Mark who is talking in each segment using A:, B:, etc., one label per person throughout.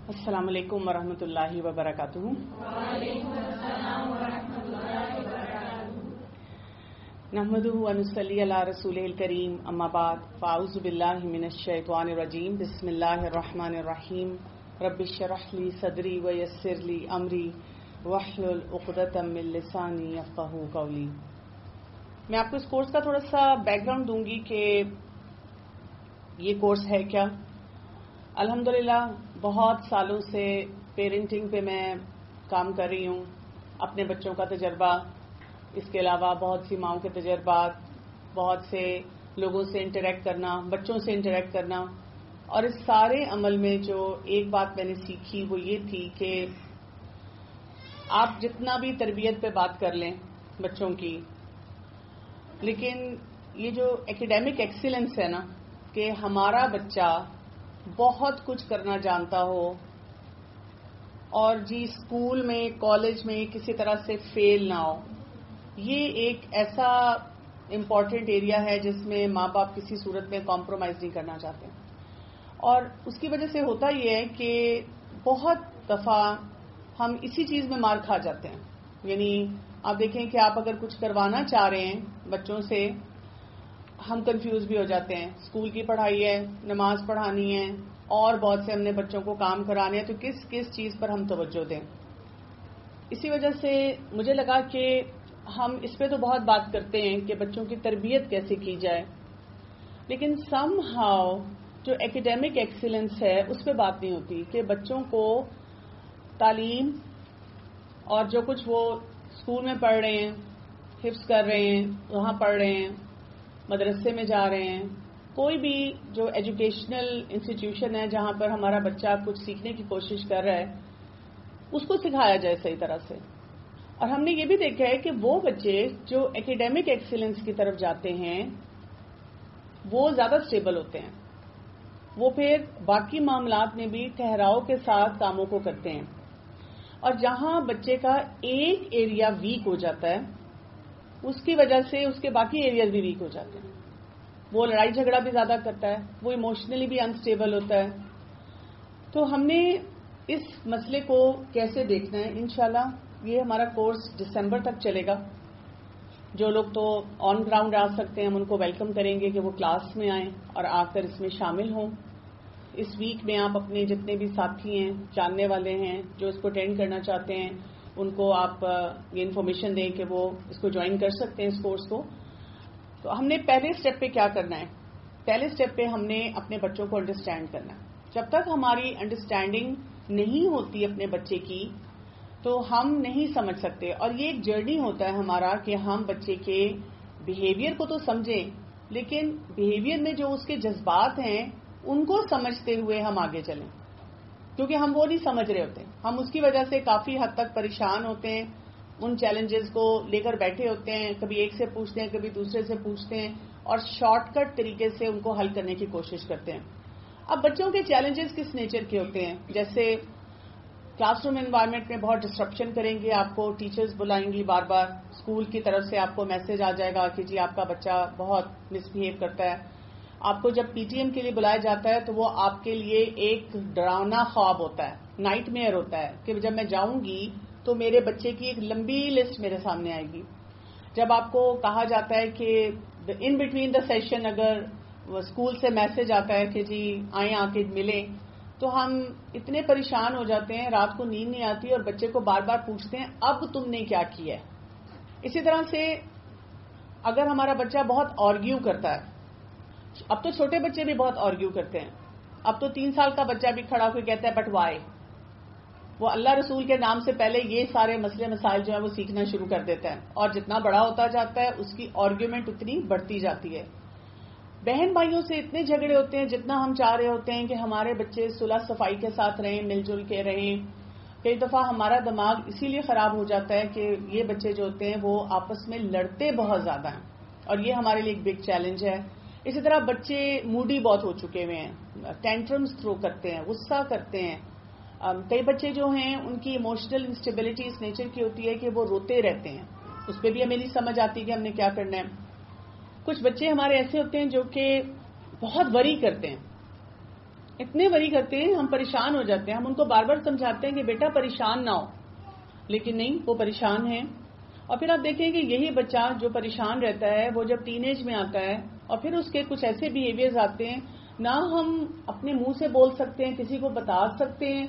A: السلام علیکم ورحمۃ اللہ وبرکاتہ. نحمدہ ونصلی علی رسولہ الکریم اما بعد فاعوذ باللہ من الشیطان الرجیم بسم اللہ الرحمن الرحیم رب اشرح لی صدری ویسر لی امری واحلل عقدۃ من لسانی یفقہوا قولی. میں آپ کو اس کورس کا تھوڑا سا بیک گراؤنڈ دوں گی کہ یہ کورس ہے کیا. الحمدللہ بہت سالوں سے پیرنٹنگ پہ میں کام کر رہی ہوں. اپنے بچوں کا تجربہ، اس کے علاوہ بہت سی ماؤں کے تجربات، بہت سے لوگوں سے انٹریکٹ کرنا، بچوں سے انٹریکٹ کرنا، اور اس سارے عمل میں جو ایک بات میں نے سیکھی وہ یہ تھی کہ آپ جتنا بھی تربیت پہ بات کر لیں بچوں کی، لیکن یہ جو ایکیڈیمک ایکسیلنس ہے نا، کہ ہمارا بچہ بہت کچھ کرنا جانتا ہو اور جی اسکول میں کالج میں کسی طرح سے فیل نہ ہو، یہ ایک ایسا امپورٹنٹ ایریا ہے جس میں ماں باپ کسی صورت میں کمپرومائز نہیں کرنا چاہتے. اور اس کی وجہ سے ہوتا یہ ہے کہ بہت دفعہ ہم اسی چیز میں مار کھا جاتے ہیں. یعنی آپ دیکھیں کہ آپ اگر کچھ کروانا چاہ رہے ہیں بچوں سے، ہم کنفیوز بھی ہو جاتے ہیں. اسکول کی پڑھائی ہے، نماز پڑھانی ہے، اور بہت سے ہم نے بچوں کو کام کرانے ہیں، تو کس چیز پر ہم توجہ دیں. اسی وجہ سے مجھے لگا کہ ہم اس پہ تو بہت بات کرتے ہیں کہ بچوں کی تربیت کیسے کی جائے، لیکن سم ہاؤ جو ایکیڈیمک ایکسیلنس ہے اس پہ بات نہیں ہوتی کہ بچوں کو تعلیم اور جو کچھ وہ اسکول میں پڑھ رہے ہیں، حفظ کر رہے ہیں، وہاں پڑھ رہے ہیں، مدرسے میں جا رہے ہیں، کوئی بھی جو ایجوکیشنل انسٹیٹیوشن ہے جہاں پر ہمارا بچہ کچھ سیکھنے کی کوشش کر رہا ہے، اس کو سکھایا جائے صحیح طرح سے. اور ہم نے یہ بھی دیکھا ہے کہ وہ بچے جو ایکیڈیمک ایکسیلنس کی طرف جاتے ہیں وہ زیادہ سٹیبل ہوتے ہیں. وہ پھر باقی معاملات میں بھی ٹھہراؤ کے ساتھ کاموں کو کرتے ہیں. اور جہاں بچے کا ایک ایریا ویک ہو جاتا ہے اس کی وجہ سے اس کے باقی ایریاز بھی ویک ہو جاتے ہیں. وہ لڑائی جھگڑا بھی زیادہ کرتا ہے، وہ ایموشنلی بھی انسٹیبل ہوتا ہے. تو ہم نے اس مسئلے کو کیسے دیکھنا ہے، انشاءاللہ یہ ہمارا کورس دسمبر تک چلے گا. جو لوگ تو آن گراؤنڈ آ سکتے ہیں ہم ان کو ویلکم کریں گے کہ وہ کلاس میں آئیں اور آ کر اس میں شامل ہوں. اس ویک میں آپ اپنے جتنے بھی ساتھی ہیں، جاننے والے ہیں جو اس کو اٹینڈ کرنا چاہتے ہیں، ان کو آپ یہ انفارمیشن دیں کہ وہ اس کو جوائن کر سکتے ہیں اس کورس کو. تو ہم نے پہلے اسٹیپ پہ کیا کرنا ہے؟ پہلے اسٹیپ پہ ہم نے اپنے بچوں کو انڈرسٹینڈ کرنا ہے. جب تک ہماری انڈرسٹینڈنگ نہیں ہوتی اپنے بچے کی تو ہم نہیں سمجھ سکتے. اور یہ ایک جرنی ہوتا ہے ہمارا کہ ہم بچے کے بیہیویئر کو تو سمجھیں، لیکن بیہیویئر میں جو اس کے جذبات ہیں ان کو سمجھتے ہوئے ہم آگے چلیں، کیونکہ ہم وہ نہیں سمجھ رہے ہوتے. ہم اس کی وجہ سے کافی حد تک پریشان ہوتے ہیں، ان چیلنجز کو لے کر بیٹھے ہوتے ہیں، کبھی ایک سے پوچھتے ہیں، کبھی دوسرے سے پوچھتے ہیں، اور شارٹ کٹ طریقے سے ان کو حل کرنے کی کوشش کرتے ہیں. اب بچوں کے چیلنجز کس نیچر کے ہوتے ہیں؟ جیسے کلاس روم انوائرمنٹ میں بہت ڈسٹرپشن کریں گے، آپ کو ٹیچرز بلائیں گی بار بار، اسکول کی طرف سے آپ کو میسج آ جائے گا کہ جی آپ کا بچہ بہت مس بہیو کرتا ہے. آپ کو جب پی ٹی ایم کے لیے بلایا جاتا ہے تو وہ آپ کے لیے ایک ڈراؤنا خواب ہوتا ہے، نائٹ میئر ہوتا ہے کہ جب میں جاؤں گی تو میرے بچے کی ایک لمبی لسٹ میرے سامنے آئے گی. جب آپ کو کہا جاتا ہے کہ ان بٹوین دا سیشن اگر اسکول سے میسج آتا ہے کہ جی آئیں آ کے ملیں، تو ہم اتنے پریشان ہو جاتے ہیں، رات کو نیند نہیں آتی اور بچے کو بار بار پوچھتے ہیں اب تم نے کیا کیا ہے. اسی طرح سے اگر ہمارا بچہ بہت آرگیو کرتا ہے، اب تو چھوٹے بچے بھی بہت آرگیو کرتے ہیں، اب تو 3 سال کا بچہ بھی کھڑا ہو کے کہتا ہے بٹ وائی. وہ اللہ رسول کے نام سے پہلے یہ سارے مسئلے مسائل جو ہیں وہ سیکھنا شروع کر دیتا ہے، اور جتنا بڑا ہوتا جاتا ہے اس کی آرگیومنٹ اتنی بڑھتی جاتی ہے. بہن بھائیوں سے اتنے جھگڑے ہوتے ہیں جتنا ہم چاہ رہے ہوتے ہیں کہ ہمارے بچے صلح صفائی کے ساتھ رہیں، مل جل کے رہیں. کئی دفعہ ہمارا دماغ اسی لیے خراب ہو جاتا ہے کہ یہ بچے جو ہوتے ہیں وہ آپس میں لڑتے بہت زیادہ ہیں، اور یہ ہمارے لیے ایک بگ چیلنج ہے. اسی طرح بچے موڈی بہت ہو چکے ہوئے ہیں، ٹینٹرمز تھرو کرتے ہیں، غصہ کرتے ہیں. کئی بچے جو ہیں ان کی ایموشنل انسٹیبلٹی اس نیچر کی ہوتی ہے کہ وہ روتے رہتے ہیں. اس پہ بھی ہمیں نہیں سمجھ آتی کہ ہم نے کیا کرنا ہے. کچھ بچے ہمارے ایسے ہوتے ہیں جو کہ بہت وری کرتے ہیں، اتنے وری کرتے ہیں ہم پریشان ہو جاتے ہیں. ہم ان کو بار بار سمجھاتے ہیں کہ بیٹا پریشان نہ ہو, لیکن نہیں, وہ پریشان ہیں. اور پھر آپ دیکھیں کہ یہی بچہ جو پریشان رہتا ہے وہ جب ٹین ایج میں آتا ہے اور پھر اس کے کچھ ایسے بیہیویئرز آتے ہیں, نہ ہم اپنے منہ سے بول سکتے ہیں, کسی کو بتا سکتے ہیں,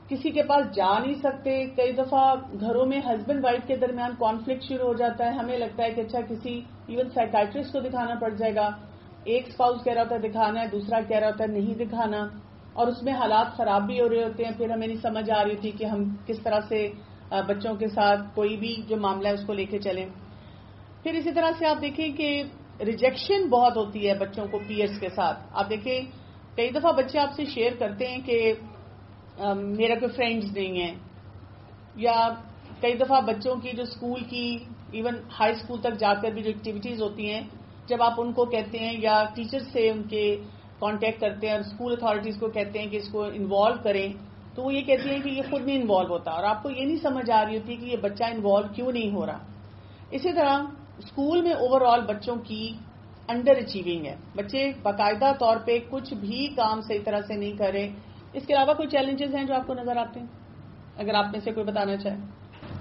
A: کسی کے پاس جا نہیں سکتے. کئی دفعہ گھروں میں ہسبینڈ وائف کے درمیان کانفلکٹ شروع ہو جاتا ہے. ہمیں لگتا ہے کہ اچھا کسی ایون سائیکائٹرسٹ کو دکھانا پڑ جائے گا. ایک اسپاؤس کہہ رہا ہوتا ہے دکھانا ہے, دوسرا کہہ رہا ہوتا ہے نہیں دکھانا, اور اس میں حالات خراب بھی ہو رہے ہوتے ہیں. پھر ہمیں نہیں سمجھ آ رہی تھی کہ ہم کس طرح سے بچوں کے ساتھ کوئی بھی جو معاملہ ہے اس کو لے کے چلیں. پھر اسی طرح سے آپ دیکھیں کہ ریجیکشن بہت ہوتی ہے بچوں کو پیئرس کے ساتھ. آپ دیکھیں کئی دفعہ بچے آپ سے شیئر کرتے ہیں کہ میرا کوئی فرینڈز نہیں ہے, یا کئی دفعہ بچوں کی جو اسکول کی ایون ہائی اسکول تک جا کر بھی جو ایکٹیویٹیز ہوتی ہیں, جب آپ ان کو کہتے ہیں یا ٹیچر سے ان کے کانٹیکٹ کرتے ہیں اور اسکول اتھارٹیز کو کہتے ہیں کہ اس کو انوالو کریں, تو وہ یہ کہتی ہیں کہ یہ خود نہیں انوالو ہوتا, اور آپ کو یہ نہیں سمجھ آ رہی ہوتی کہ یہ بچہ انوالو کیوں نہیں ہو رہا. اسی طرح اسکول میں اوور آل بچوں کی انڈر اچیونگ ہے. بچے باقاعدہ طور پہ کچھ بھی کام صحیح طرح سے نہیں کر رہے. اس کے علاوہ کوئی چیلنجز ہیں جو آپ کو نظر آتے ہیں, اگر آپ میں سے کوئی بتانا چاہے؟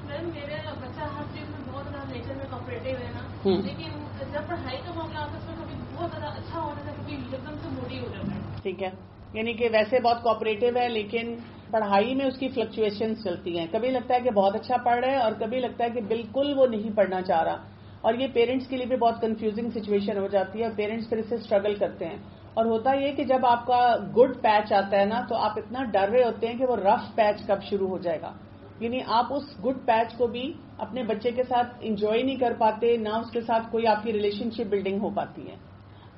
B: میم میرا بچہ ہر چیز میں بہت زیادہ نیچر میں کوپریٹو ہے نا, لیکن جب پڑھائی کا معاملہ آتا ہے تو کبھی بہت زیادہ اچھا ہونے سے کبھی ایک دم سے موڈی ہو جاتا ہے.
A: ٹھیک ہے, یعنی کہ ویسے بہت کوپریٹو ہے لیکن پڑھائی میں اس کی فلکچویشنز چلتی ہیں. کبھی لگتا ہے کہ بہت اچھا پڑھ رہا ہے اور کبھی لگتا ہے کہ بالکل وہ نہیں پڑھنا چاہ رہا, اور یہ پیرنٹس کے لیے بھی بہت کنفیوزنگ سچویشن ہو جاتی ہے. پیرنٹس پھر اس سے اسٹرگل کرتے ہیں, اور ہوتا یہ کہ جب آپ کا گڈ پیچ آتا ہے نا تو آپ اتنا ڈر رہے ہوتے ہیں کہ وہ رف پیچ کب شروع ہو جائے گا. یعنی آپ اس گڈ پیچ کو بھی اپنے بچے کے ساتھ انجوائے نہیں کر پاتے, نہ اس کے ساتھ کوئی آپ کی ریلیشن شپ بلڈنگ ہو پاتی ہے.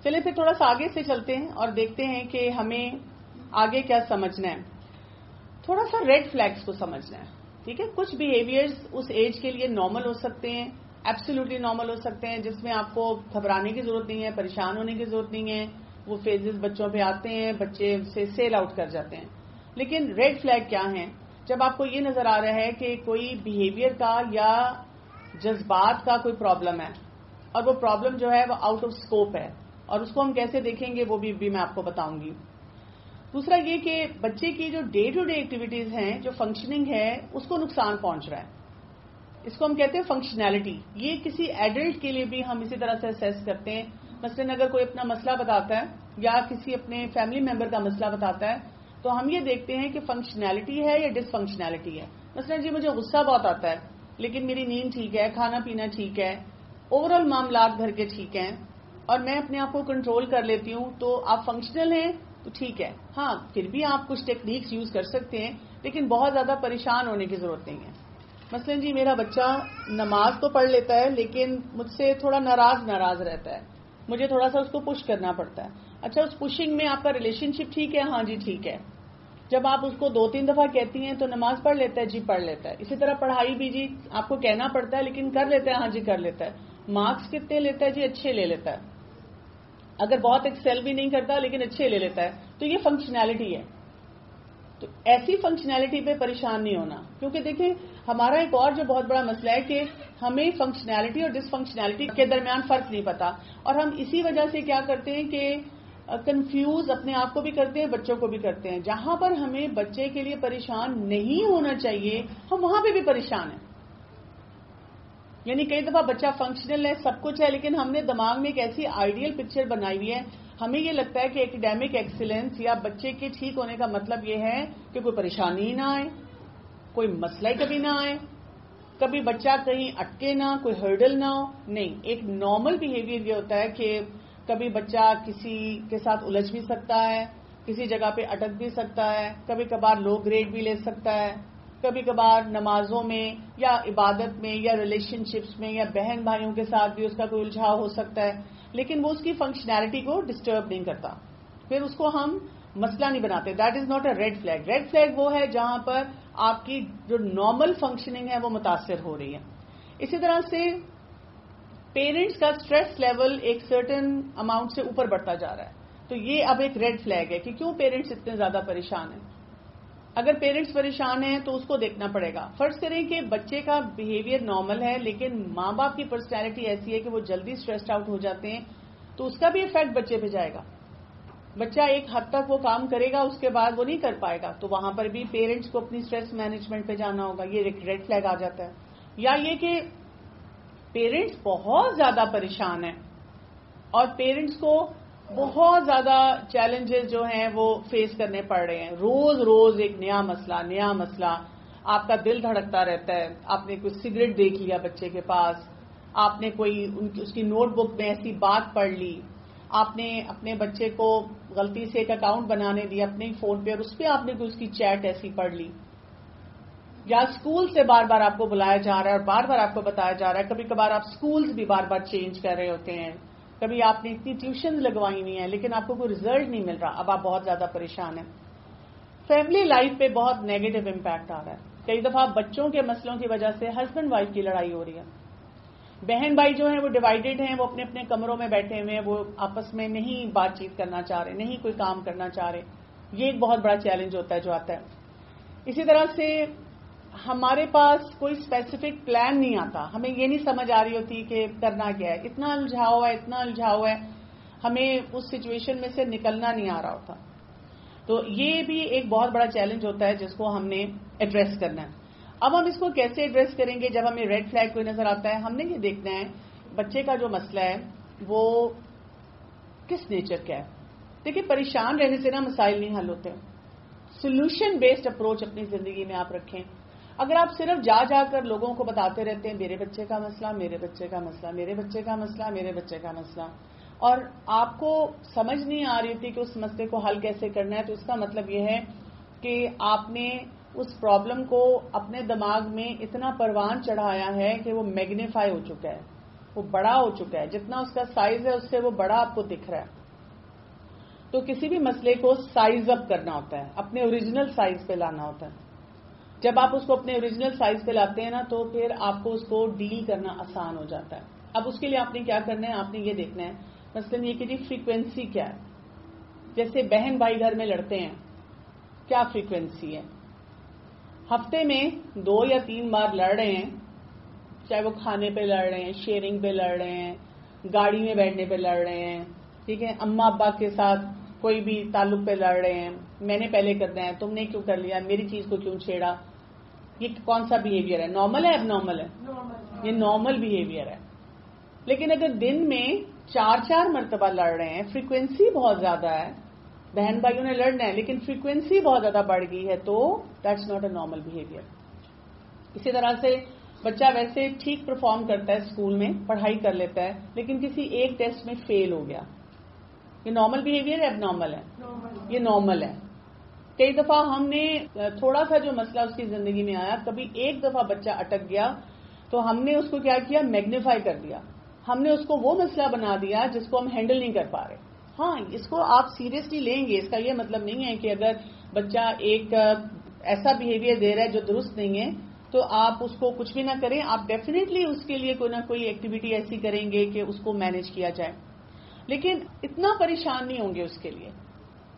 A: چلے پھر تھوڑا سا آگے سے چلتے ہیں اور دیکھتے ہیں کہ ہمیں آگے کیا سمجھنا ہے. تھوڑا سا ریڈ فلیگس کو سمجھنا ہے. ٹھیک ہے, کچھ بیہیویئرز اس ایج کے لیے نارمل ہو سکتے ہیں, ایبسولوٹلی نارمل ہو سکتے ہیں, جس میں آپ کو گھبرانے کی ضرورت نہیں ہے, پریشان ہونے کی ضرورت نہیں ہے. وہ فیزز بچوں پہ آتے ہیں, بچے سے سیل آؤٹ کر جاتے ہیں. لیکن ریڈ فلیگ کیا ہیں؟ جب آپ کو یہ نظر آ رہا ہے کہ کوئی بیہیویئر کا یا جذبات کا کوئی پرابلم ہے, اور وہ پرابلم جو ہے وہ آؤٹ آف اسکوپ ہے, اور اس کو ہم کیسے دیکھیں گے وہ بھی میں آپ کو بتاؤں گی. دوسرا یہ کہ بچے کی جو ڈے ٹو ڈے ایکٹیویٹیز ہیں, جو فنکشننگ ہے, اس کو نقصان پہنچ رہا ہے. اس کو ہم کہتے ہیں فنکشنالٹی. یہ کسی ایڈلٹ کے لیے بھی ہم اسی طرح سے اسیس کرتے ہیں. مثلاً اگر کوئی اپنا مسئلہ بتاتا ہے یا کسی اپنے فیملی ممبر کا مسئلہ بتاتا ہے تو ہم یہ دیکھتے ہیں کہ فنکشنالٹی ہے یا ڈس فنکشنالٹی ہے. مثلاً جی مجھے غصہ بہت آتا ہے لیکن میری نیند ٹھیک ہے, کھانا پینا ٹھیک ہے, اوور آل معاملات گھر کے ٹھیک ہیں, اور میں اپنے آپ کو کنٹرول کر لیتی ہوں, تو آپ فنکشنل ہیں تو ٹھیک ہے. ہاں پھر بھی آپ کچھ ٹیکنیکس یوز کر سکتے ہیں, لیکن بہت زیادہ پریشان ہونے کی ضرورت نہیں ہے. مثلاً جی میرا بچہ نماز تو پڑھ لیتا ہے لیکن مجھ سے تھوڑا ناراض رہتا ہے, مجھے تھوڑا سا اس کو پش کرنا پڑتا ہے. اچھا اس پشنگ میں آپ کا ریلیشن شپ ٹھیک ہے؟ ہاں جی ٹھیک ہے. جب آپ اس کو 2-3 دفعہ کہتی ہیں تو نماز پڑھ لیتا ہے؟ جی پڑھ لیتا ہے. اسی طرح پڑھائی بھی جی آپ کو کہنا پڑتا ہے لیکن کر لیتا ہے؟ ہاں جی کر لیتا ہے. مارکس کتنے لیتا ہے؟ جی اچھے لے لیتا ہے. اگر بہت ایکسل بھی نہیں کرتا لیکن اچھے لے لیتا ہے. تو یہ فنکشنالٹی ہے. تو ایسی فنکشنالٹی پہ پریشان نہیں ہونا, کیونکہ دیکھیں ہمارا ایک اور جو بہت بڑا مسئلہ ہے کہ ہمیں فنکشنالٹی اور ڈس فنکشنالٹی کے درمیان فرق نہیں پتا, اور ہم اسی وجہ سے کیا کرتے ہیں کہ کنفیوز اپنے آپ کو بھی کرتے ہیں, بچوں کو بھی کرتے ہیں. جہاں پر ہمیں بچے کے لیے پریشان نہیں ہونا چاہیے ہم وہاں پہ بھی پریشان ہیں. یعنی کئی دفعہ بچہ فنکشنل ہے, سب کچھ ہے, لیکن ہم نے دماغ میں ایک ایسی آئیڈیل پکچر بنائی ہوئی ہے. ہمیں یہ لگتا ہے کہ ایکیڈیمک ایکسیلنس یا بچے کے ٹھیک ہونے کا مطلب یہ ہے کہ کوئی پریشانی ہی نہ آئے, کوئی مسئلہ ہی کبھی نہ آئے, کبھی بچہ کہیں اٹکے نہ, کوئی ہرڈل نہ ہو. نہیں, ایک نارمل بیہیویئر یہ ہوتا ہے کہ کبھی بچہ کسی کے ساتھ الجھ بھی سکتا ہے, کسی جگہ پہ اٹک بھی سکتا ہے, کبھی کبھار لو گریڈ بھی لے سکتا ہے, کبھی کبھار نمازوں میں یا عبادت میں یا ریلیشن شپس میں یا بہن بھائیوں کے ساتھ بھی اس کا کوئی الجھاؤ ہو سکتا ہے, لیکن وہ اس کی فنکشنالٹی کو ڈسٹرب نہیں کرتا. پھر اس کو ہم مسئلہ نہیں بناتے. That is not a red flag. Red flag وہ ہے جہاں پر آپ کی جو نارمل فنکشننگ ہے وہ متاثر ہو رہی ہے. اسی طرح سے پیرنٹس کا اسٹریس لیول ایک سرٹن اماؤنٹ سے اوپر بڑھتا جا رہا ہے, تو یہ اب ایک ریڈ فلیگ ہے کہ کیوں پیرنٹس اتنے زیادہ پریشان ہیں. اگر پیرنٹس پریشان ہیں تو اس کو دیکھنا پڑے گا. فرض کریں کہ بچے کا بیہیویئر نارمل ہے لیکن ماں باپ کی پرسنالٹی ایسی ہے کہ وہ جلدی اسٹریسڈ آؤٹ ہو جاتے ہیں, تو اس کا بھی افیکٹ بچے پہ جائے گا. بچہ ایک حد تک وہ کام کرے گا، اس کے بعد وہ نہیں کر پائے گا، تو وہاں پر بھی پیرنٹس کو اپنی اسٹریس مینجمنٹ پہ جانا ہوگا. یہ ایک ریڈ فلیگ آ جاتا ہے. یا یہ کہ پیرنٹس بہت زیادہ پریشان ہیں اور پیرنٹس کو بہت زیادہ چیلنجز جو ہیں وہ فیس کرنے پڑ رہے ہیں. روز روز ایک نیا مسئلہ. آپ کا دل دھڑکتا رہتا ہے. آپ نے کوئی سگریٹ دیکھ لیا بچے کے پاس، آپ نے کوئی اس کی نوٹ بک میں ایسی بات پڑھ لی، آپ نے اپنے بچے کو غلطی سے ایک اکاؤنٹ بنانے دیا اپنے ہی فون پہ اور اس پہ آپ نے کوئی اس کی چیٹ ایسی پڑھ لی، یا اسکول سے بار بار آپ کو بلایا جا رہا ہے اور بار بار آپ کو بتایا جا رہا ہے. کبھی کبھار آپ اسکولز بھی بار بار چینج کر رہے ہوتے ہیں، کبھی آپ نے اتنی ٹیوشن لگوائی ہوئی ہیں لیکن آپ کو کوئی رزلٹ نہیں مل رہا. اب آپ بہت زیادہ پریشان ہیں. فیملی لائف پہ بہت نیگیٹو امپیکٹ آ رہا ہے. کئی دفعہ بچوں کے مسئلوں کی وجہ سے ہسبینڈ وائف کی لڑائی ہو رہی ہے. بہن بھائی جو ہیں وہ ڈیوائیڈڈ ہیں، وہ اپنے اپنے کمروں میں بیٹھے ہوئے ہیں، وہ آپس میں نہیں بات چیت کرنا چاہ رہے، نہیں کوئی کام کرنا چاہ رہے. یہ ایک بہت بڑا چیلنج ہوتا ہے جو آتا ہے. اسی طرح سے ہمارے پاس کوئی اسپیسیفک پلان نہیں آتا. ہمیں یہ نہیں سمجھ آ رہی ہوتی کہ کرنا کیا ہے. اتنا الجھاؤ ہے ہمیں اس سچویشن میں سے نکلنا نہیں آ رہا ہوتا. تو یہ بھی ایک بہت بڑا چیلنج ہوتا ہے جس کو ہم نے ایڈریس کرنا ہے. اب ہم اس کو کیسے ایڈریس کریں گے؟ جب ہمیں ریڈ فلیگ کوئی نظر آتا ہے، ہم نے یہ دیکھنا ہے بچے کا جو مسئلہ ہے وہ کس نیچر کا ہے. دیکھیں، پریشان رہنے سے نا مسائل نہیں حل ہوتے. سولوشن بیسڈ اپروچ اپنی زندگی میں آپ رکھیں. اگر آپ صرف جا کر لوگوں کو بتاتے رہتے ہیں میرے بچے کا مسئلہ، اور آپ کو سمجھ نہیں آ رہی تھی کہ اس مسئلے کو حل کیسے کرنا ہے، تو اس کا مطلب یہ ہے کہ آپ نے اس پرابلم کو اپنے دماغ میں اتنا پروان چڑھایا ہے کہ وہ میگنیفائی ہو چکا ہے، وہ بڑا ہو چکا ہے. جتنا اس کا سائز ہے اس سے وہ بڑا آپ کو دکھ رہا ہے. تو کسی بھی مسئلے کو سائز اپ کرنا ہوتا ہے، اپنے اوریجنل سائز پہ لانا ہوتا ہے. جب آپ اس کو اپنے اوریجنل سائز پہ لاتے ہیں نا تو پھر آپ کو اس کو ڈیل کرنا آسان ہو جاتا ہے. اب اس کے لیے آپ نے کیا کرنا ہے؟ آپ نے یہ دیکھنا ہے مثلاً یہ کہ جی فریکوینسی کیا ہے. جیسے بہن بھائی گھر میں لڑتے ہیں، کیا فریکوینسی ہے؟ ہفتے میں 2 یا 3 بار لڑ رہے ہیں، چاہے وہ کھانے پہ لڑ رہے ہیں، شیئرنگ پہ لڑ رہے ہیں، گاڑی میں بیٹھنے پہ لڑ رہے ہیں، ٹھیک ہے، اماں ابا کے ساتھ کوئی بھی تعلق پہ لڑ رہے ہیں، میں نے پہلے کرنا ہے، تم نے کیوں کر لیا، میری چیز کو کیوں چھیڑا. یہ کون سا بہیویئر ہے؟ نارمل ہے اب نارمل ہے؟ یہ نارمل بہیویئر ہے. لیکن اگر دن میں 4 مرتبہ لڑ رہے ہیں، فریکوینسی بہت زیادہ ہے، بہن بھائیوں نے لڑنا ہے لیکن فریکوینسی بہت زیادہ بڑھ گئی ہے، تو that's not a normal behaviour. اسی طرح سے بچہ ویسے ٹھیک پرفارم کرتا ہے اسکول میں، پڑھائی کر لیتا ہے، لیکن کسی ایک ٹیسٹ میں فیل ہو گیا. یہ نارمل بہیویئر ہے اب نارمل ہے؟ یہ نارمل ہے. کئی دفعہ ہم نے تھوڑا سا جو مسئلہ اس کی زندگی میں آیا، کبھی ایک دفعہ بچہ اٹک گیا تو ہم نے اس کو کیا کیا؟ میگنیفائی کر دیا. ہم نے اس کو وہ مسئلہ بنا دیا جس کو ہم ہینڈل نہیں کر پا رہے. ہاں، اس کو آپ سیریسلی لیں گے، اس کا یہ مطلب نہیں ہے کہ اگر بچہ ایک ایسا بہیویئر دے رہا ہے جو درست نہیں ہے تو آپ اس کو کچھ بھی نہ کریں. آپ ڈیفینیٹلی اس کے لیے کوئی نہ کوئی ایکٹیویٹی ایسی کریں گے کہ اس کو مینج کیا جائے، لیکن اتنا پریشان نہیں ہوں گے اس کے لیے،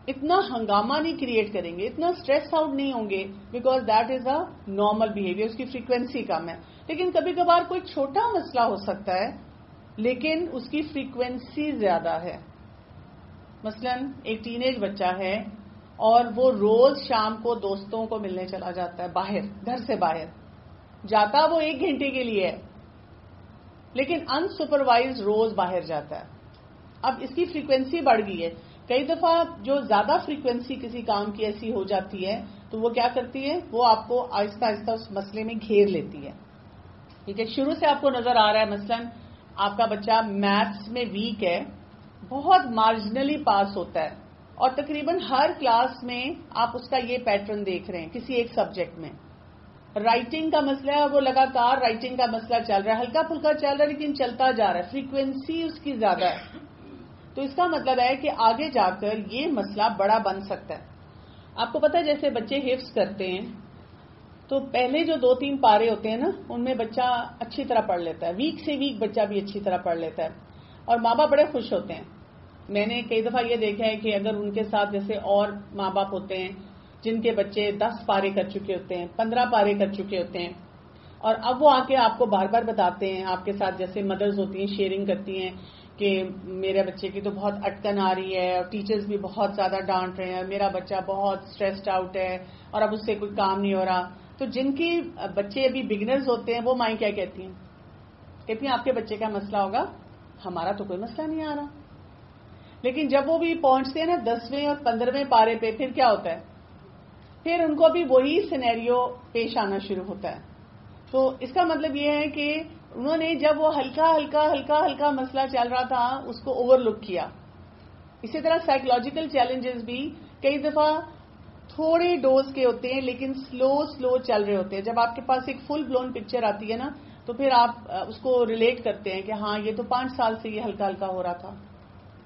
A: اتنا ہنگامہ نہیں کریٹ کریں گے، اتنا اسٹریس آؤٹ نہیں ہوں گے، because that is a normal behaviour. اس کی فریکوینسی کم ہے. لیکن کبھی کبھار کوئی چھوٹا مسئلہ ہو سکتا ہے لیکن اس کی فریکوینسی زیادہ ہے. مثلا ایک ٹین ایج بچہ ہے اور وہ روز شام کو دوستوں کو ملنے چلا جاتا ہے، باہر، گھر سے باہر جاتا، وہ 1 گھنٹے کے لیے ہے لیکن انسپروائز روز باہر جاتا ہے. اب اس کی فریکوینسی بڑھ گئی ہے. کئی دفعہ جو زیادہ فریکوینسی کسی کام کی ایسی ہو جاتی ہے تو وہ کیا کرتی ہے؟ وہ آپ کو آہستہ آہستہ اس مسئلے میں گھیر لیتی ہے. ٹھیک ہے، شروع سے آپ کو نظر آ رہا ہے مثلا آپ کا بچہ میتھس میں ویک ہے، بہت مارجنلی پاس ہوتا ہے، اور تقریباً ہر کلاس میں آپ اس کا یہ پیٹرن دیکھ رہے ہیں کسی ایک سبجیکٹ میں. رائٹنگ کا مسئلہ ہے، وہ لگاتار رائٹنگ کا مسئلہ چل رہا ہے، ہلکا پھلکا چل رہا ہے لیکن چلتا جا رہا ہے، فریکوینسی اس کی زیادہ ہے. تو اس کا مطلب ہے کہ آگے جا کر یہ مسئلہ بڑا بن سکتا ہے. آپ کو پتہ ہے جیسے بچے حفظ کرتے ہیں تو پہلے جو 2-3 پارے ہوتے ہیں نا ان میں بچہ اچھی طرح پڑھ لیتا ہے، ویک سے ویک بچہ بھی اچھی طرح پڑھ لیتا ہے اور ماں باپ بڑے خوش ہوتے ہیں. میں نے کئی دفعہ یہ دیکھا ہے کہ اگر ان کے ساتھ جیسے اور ماں باپ ہوتے ہیں جن کے بچے 10 پارے کر چکے ہوتے ہیں، 15 پارے کر چکے ہوتے ہیں، اور اب وہ آ کے آپ کو بار بار بتاتے ہیں، آپ کے ساتھ جیسے مدرز ہوتی ہیں شیئرنگ کرتی ہیں کہ میرے بچے کی تو بہت اٹکن آ رہی ہے اور ٹیچرز بھی بہت زیادہ ڈانٹ رہے ہیں، میرا بچہ بہت اسٹریسڈ آؤٹ ہے اور اب اس سے کوئی کام نہیں ہو رہا. تو جن کی بچے ابھی بگنرز ہوتے ہیں وہ مائیں کیا کہتی ہیں؟ کہتی ہیں آپ کے بچے کا مسئلہ ہوگا، ہمارا تو کوئی مسئلہ نہیں آ رہا. لیکن جب وہ بھی پہنچتے ہیں نا 10ویں اور 15ویں پارے پہ، پھر کیا ہوتا ہے؟ پھر ان کو بھی وہی سینیریو پیش آنا شروع ہوتا ہے. تو اس کا مطلب یہ ہے کہ انہوں نے جب وہ ہلکا ہلکا مسئلہ چل رہا تھا اس کو اوور لک کیا. اسی طرح سائیکولوجیکل چیلنجز بھی کئی دفعہ تھوڑے ڈوز کے ہوتے ہیں لیکن سلو چل رہے ہوتے ہیں. جب آپ کے پاس ایک فل بلون پکچر آتی ہے نا تو پھر آپ اس کو ریلیٹ کرتے ہیں کہ ہاں یہ تو 5 سال سے یہ ہلکا ہلکا ہو رہا تھا،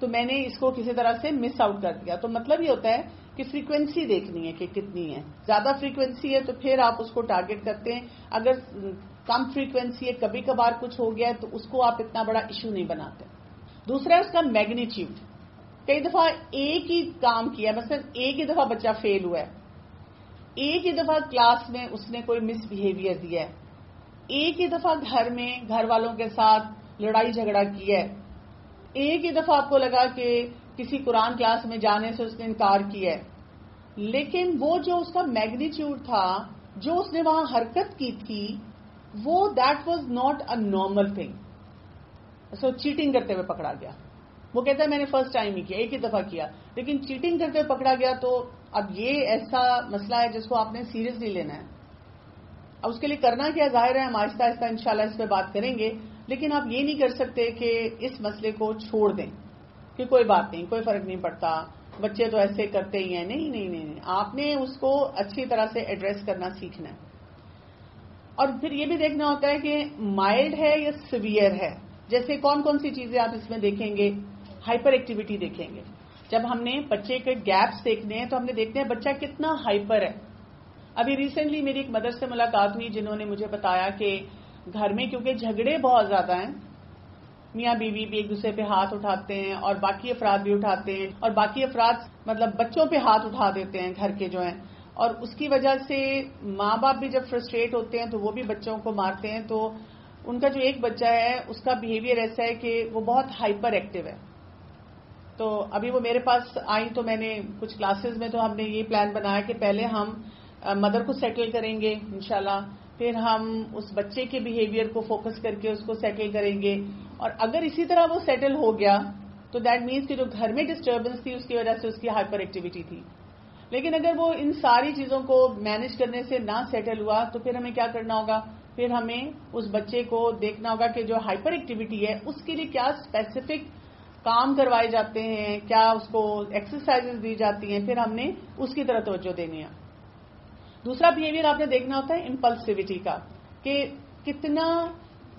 A: تو میں نے اس کو کسی طرح سے مس آؤٹ کر دیا. تو مطلب یہ ہوتا ہے کہ فریکوینسی دیکھنی ہے کہ کتنی ہے. زیادہ فریکوینسی ہے تو پھر آپ اس کو ٹارگٹ کرتے ہیں. اگر کم فریکوینسی ہے، کبھی کبھار کچھ ہو گیا ہے، تو اس کو آپ اتنا بڑا ایشو نہیں بناتے. دوسرا ہے اس کا میگنیچیوڈ. کئی دفعہ ایک ہی کام کیا، مثلا ایک ہی دفعہ بچہ فیل ہوا ہے، ایک ہی دفعہ کلاس میں اس نے کوئی مس بیہیویئر دیا ہے، ایک ہی دفعہ گھر میں گھر والوں کے ساتھ لڑائی جھگڑا کیا ہے، ایک ہی دفعہ آپ کو لگا کہ کسی قرآن کلاس میں جانے سے اس نے انکار کیا ہے، لیکن وہ جو اس کا میگنیچیوڈ تھا، جو اس نے وہاں حرکت کی تھی، وہ that was not a normal thing. So cheating کرتے ہوئے پکڑا گیا. وہ کہتا ہے میں نے فرسٹ ٹائم ہی کیا، ایک ہی دفعہ کیا، لیکن چیٹنگ کرتے ہوئے پکڑا گیا. تو اب یہ ایسا مسئلہ ہے جس کو آپ نے سیریسلی لینا ہے. اب اس کے لیے کرنا کیا؟ ظاہر ہے ہم آہستہ آہستہ انشاءاللہ اس پہ بات کریں گے، لیکن آپ یہ نہیں کر سکتے کہ اس مسئلے کو چھوڑ دیں کہ کوئی بات نہیں، کوئی فرق نہیں پڑتا، بچے تو ایسے کرتے ہی ہیں. نہیں، آپ نے اس کو اچھی طرح سے ایڈریس کرنا سیکھنا ہے. اور پھر یہ بھی دیکھنا ہوتا ہے کہ مائلڈ ہے یا سیویئر ہے. جیسے کون سی چیزیں آپ اس میں دیکھیں گے؟ ہائپر ایکٹیویٹی دیکھیں گے. جب ہم نے بچے کے گیپس دیکھنے ہیں تو ہم نے دیکھتے ہیں بچہ کتنا ہائپر ہے. ابھی ریسنٹلی میری ایک مدر سے ملاقات ہوئی جنہوں نے مجھے بتایا کہ گھر میں کیونکہ جھگڑے بہت زیادہ ہیں، میاں بیوی بھی ایک دوسرے پہ ہاتھ اٹھاتے ہیں اور باقی افراد بھی اٹھاتے ہیں، اور باقی افراد مطلب بچوں پہ ہاتھ اٹھا دیتے ہیں گھر کے جو ہیں، اور اس کی وجہ سے ماں باپ بھی جب فرسٹریٹ ہوتے ہیں تو وہ بھی بچوں کو مارتے ہیں. تو ان کا جو ایک بچہ ہے اس کا بیہیویئر ایسا ہے کہ وہ بہت ہائپر ایکٹیو ہے. تو ابھی وہ میرے پاس آئی تو میں نے کچھ کلاسز میں تو ہم نے یہ پلان بنایا کہ پہلے ہم مدر کو سیٹل کریں گے انشاءاللہ، پھر ہم اس بچے کے بیہیویئر کو فوکس کر کے اس کو سیٹل کریں گے. اور اگر اسی طرح وہ سیٹل ہو گیا تو دیٹ مینس کہ جو گھر میں ڈسٹربنس تھی اس کی وجہ سے اس کی ہائپر ایکٹیویٹی تھی. لیکن اگر وہ ان ساری چیزوں کو مینج کرنے سے نہ سیٹل ہوا تو پھر ہمیں کیا کرنا ہوگا؟ پھر ہمیں اس بچے کو دیکھنا ہوگا کہ جو ہائپر ایکٹیویٹی ہے اس کے لیے کیا اسپیسیفک کام کروائے جاتے ہیں، کیا اس کو ایکسرسائزز دی جاتی ہیں، پھر ہم نے اس کی طرف توجہ دینی ہے. دوسرا بیہیویئر آپ نے دیکھنا ہوتا ہے امپلسیوٹی کا، کہ کتنا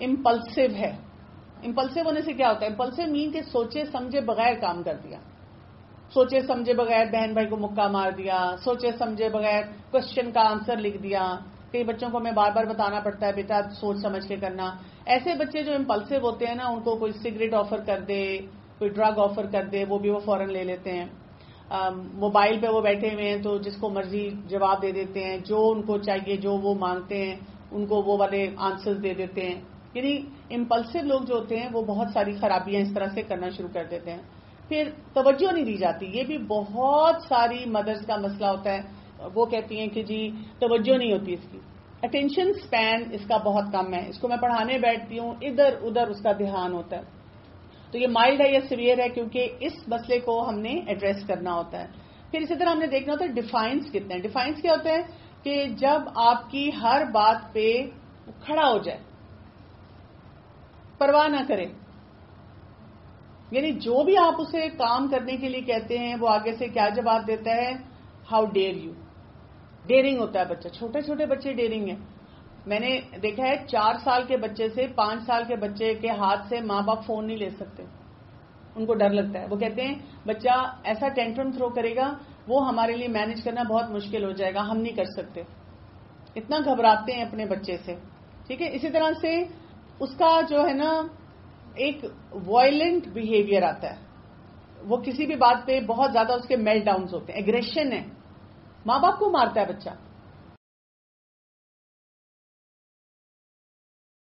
A: امپلسو ہے. امپلسو ہونے سے کیا ہوتا ہے؟ امپلسو مین کہ سوچے سمجھے بغیر کام کر دیا، سوچے سمجھے بغیر بہن بھائی کو مکہ مار دیا، سوچے سمجھے بغیر کوشچن کا آنسر لکھ دیا. کئی بچوں کو میں بار بار بتانا پڑتا ہے بیٹا سوچ سمجھ کے کرنا. ایسے بچے جو امپلسو ہوتے ہیں نا، ان کو کوئی سگریٹ آفر کر دے، کوئی ڈرگ آفر کر دے، وہ بھی وہ فوراً لے لیتے ہیں. موبائل پہ وہ بیٹھے ہوئے ہیں تو جس کو مرضی جواب دے دیتے ہیں، جو ان کو چاہیے، جو وہ مانگتے ہیں ان کو وہ والے آنسرز دے دیتے ہیں. یعنی امپلسو لوگ جو ہوتے ہیں وہ بہت ساری خرابیاں اس طرح سے کرنا شروع کر دیتے ہیں. پھر توجہ نہیں دی جاتی. یہ بھی بہت ساری مدرس کا مسئلہ ہوتا ہے. وہ کہتی ہیں کہ جی توجہ نہیں ہوتی، اس کی اٹینشن سپین اس کا بہت کم ہے. اس کو میں پڑھانے بیٹھتی ہوں، ادھر ادھر اس کا دھیان ہوتا ہے. تو یہ مائلڈ ہے یا سیویئر ہے، کیونکہ اس مسئلے کو ہم نے ایڈریس کرنا ہوتا ہے. پھر اسی طرح ہم نے دیکھنا ہوتا ہے ڈیفائنس کتنے ہیں. ڈیفائنس کیا ہوتا ہے؟ کہ جب آپ کی ہر بات پہ کھڑا ہو جائے، پرواہ نہ کرے. یعنی جو بھی آپ اسے کام کرنے کے لیے کہتے ہیں وہ آگے سے کیا جواب دیتا ہے؟ How dare you. ڈیئرنگ ہوتا ہے بچہ. چھوٹے چھوٹے بچے ڈیئرنگ ہیں. میں نے دیکھا ہے 4 سال کے بچے سے 5 سال کے بچے کے ہاتھ سے ماں باپ فون نہیں لے سکتے. ان کو ڈر لگتا ہے. وہ کہتے ہیں بچہ ایسا ٹینٹرم تھرو کرے گا، وہ ہمارے لیے مینج کرنا بہت مشکل ہو جائے گا، ہم نہیں کر سکتے. اتنا گھبراتے ہیں اپنے بچے سے. ٹھیک ہے. اسی طرح سے اس کا جو ہے نا ایک وائلنٹ بیہیویئر آتا ہے. وہ کسی بھی بات پہ بہت زیادہ اس کے میلٹ ڈاؤنز ہوتے ہیں. ایگریشن ہے. ماں باپ کو مارتا ہے بچہ.